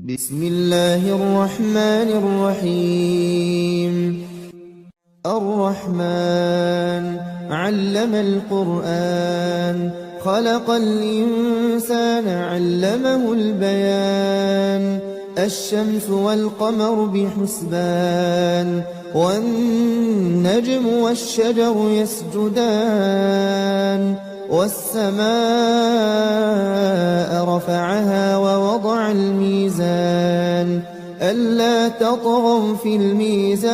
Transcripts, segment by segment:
بسم الله الرحمن الرحيم. الرحمن علم القرآن، خلق الإنسان علمه البيان. الشمس والقمر بحسبان، والنجم والشجر يسجدان. والسماء رفعها ووضع الميزان، ألا تطغوا في الميزان.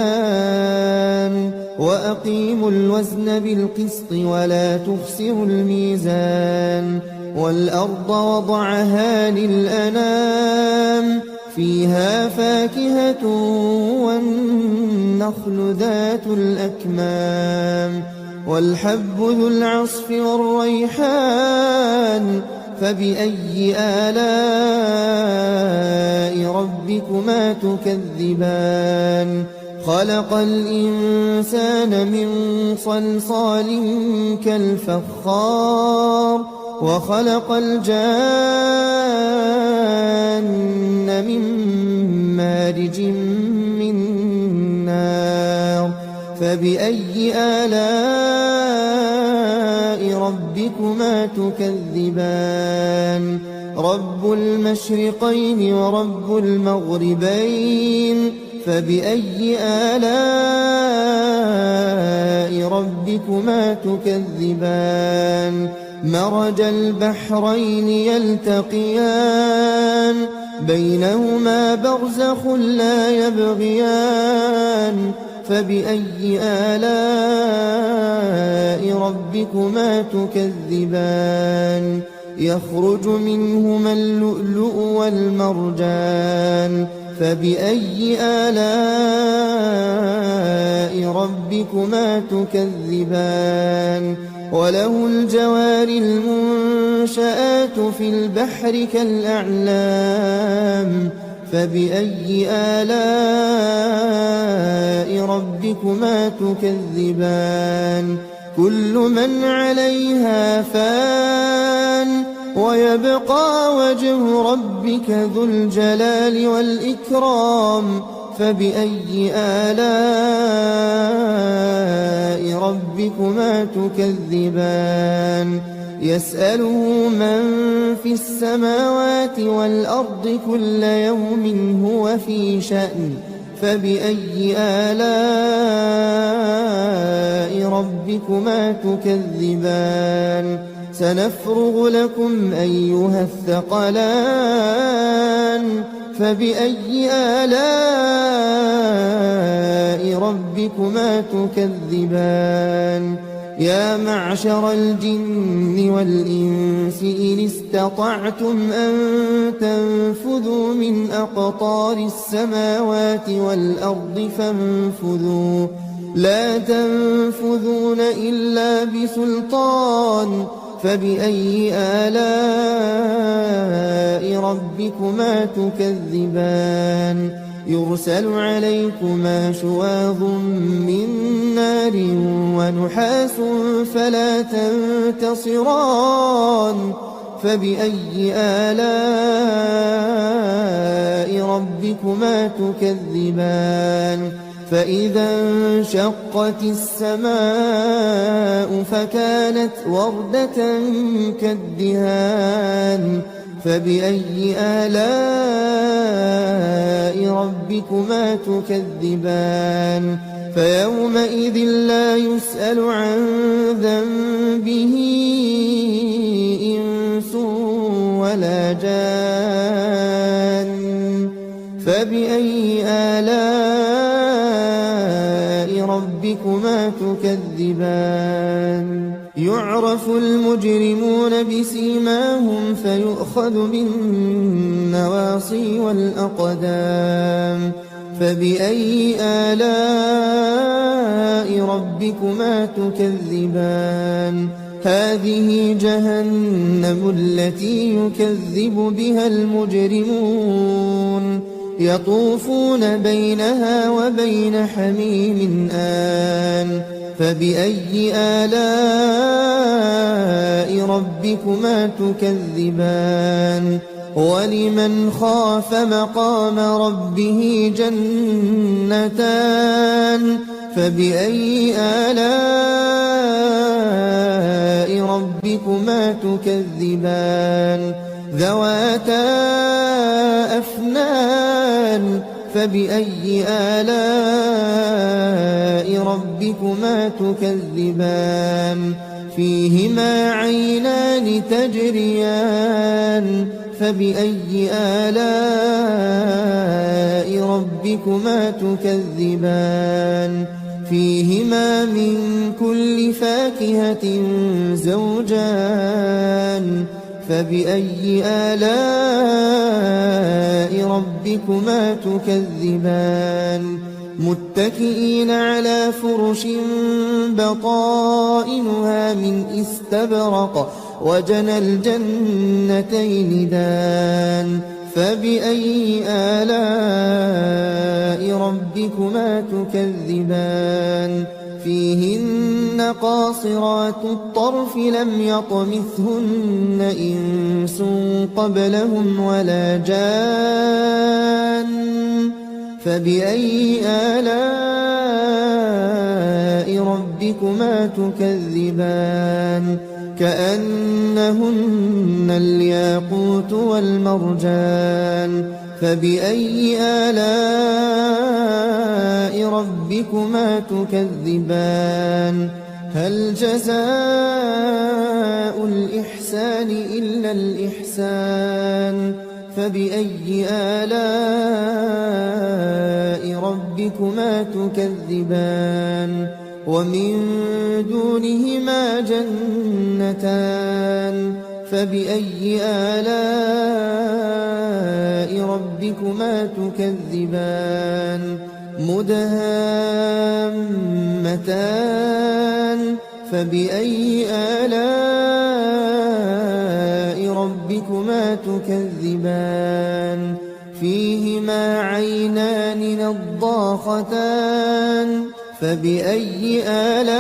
وأقيموا الوزن بالقسط ولا تخسروا الميزان. والأرض وضعها للأنام، فيها فاكهة والنخل ذات الأكمام. والحب ذو العصف والريحان، فبأي آلاء ربكما تكذبان. خلق الإنسان من صلصال كالفخار، وخلق الجان من مارج من نار. فبأي آلاء ربكما تكذبان. رب المشرقين ورب المغربين، فبأي آلاء ربكما تكذبان. مرج البحرين يلتقيان، بينهما برزخ لا يبغيان. فبأي آلاء ربكما تكذبان. يخرج منهما اللؤلؤ والمرجان، فبأي آلاء ربكما تكذبان. وله الجوار المنشآت في البحر كالأعلام، فبأي آلاء ربكما تكذبان. كل من عليها فان، ويبقى وجه ربك ذو الجلال والإكرام. فبأي آلاء ربكما تكذبان. يسأله من في السماوات والأرض كل يوم هو في شأن. فبأي آلاء ربكما تكذبان. سنفرغ لكم أيها الثقلان. فبأي آلاء ربكما تكذبان. يا معشر الجن والإنس إن استطعتم أن تنفذوا من أقطار السماوات والأرض فانفذوا، لا تنفذون إلا بسلطان. فبأي آلاء ربكما تكذبان. يرسل عليكما شواظ من نار ونحاس فلا تنتصران. فبأي آلاء ربكما تكذبان. فإذا انشقت السماء فكانت وردة كالدهان. فبأي آلاء ربكما تكذبان. فيومئذ لا يسأل عن ذنبه إنس ولا جان. فبأي آلاء ربكما تكذبان. يعرف المجرمون بسيماهم فيؤخذ بالنواصي والأقدام. فبأي آلاء ربكما تكذبان. هذه جهنم التي يكذب بها المجرمون، يطوفون بينها وبين حميم آن. فبأي آلاء ربكما تكذبان. ولمن خاف مقام ربه جنتان فبأي آلاء ربكما تكذبان ذواتا أفنان فبأي آلاء ربكما تكذبان فيهما عينان تجريان فبأي آلاء ربكما تكذبان فيهما من كل فاكهة زوجان فبأي آلاء ربكما تكذبان متكئين على فرش بطائنها من استبرق وجنى الجنتين دان فبأي آلاء ربكما تكذبان فيهن قاصرات الطرف لم يطمثهن إنس قبلهم ولا جان فبأي آلاء ربكما تكذبان كأنهن الياقوت والمرجان فبأي آلاء ربكما تكذبان هل جزاء الإحسان إلا الإحسان فبأي آلاء ربكما تكذبان ومن دونهما جنتان فبأي آلاء ربكما تكذبان مدهامتان فبأي آلاء ربكما تكذبان فيهما عينان نضاختان فبأي آلاء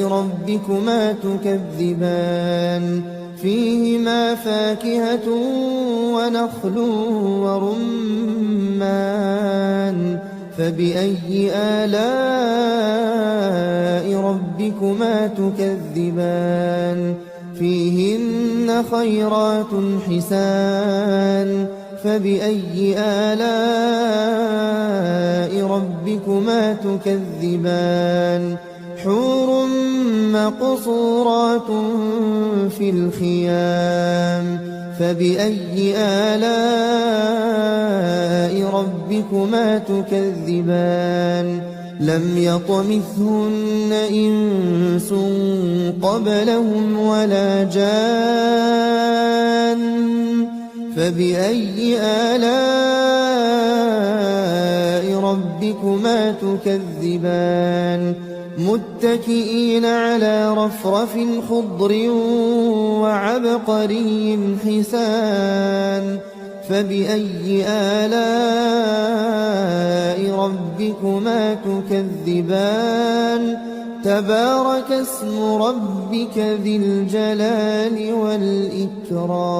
ربكما تكذبان فيهما فاكهة ونخل ورمان فبأي آلاء ربكما تكذبان فيهن خيرات حسان فبأي آلاء ربكما تكذبان حور مقصورات في الخيام فبأي آلاء ربكما تكذبان لم يطمثهن إنس قبلهم ولا جان فبأي آلاء ربكما تكذبان متكئين على رفرف خضر وعبقري حسان فبأي آلاء ربكما تكذبان تبارك اسم ربك ذي الجلال والإكرام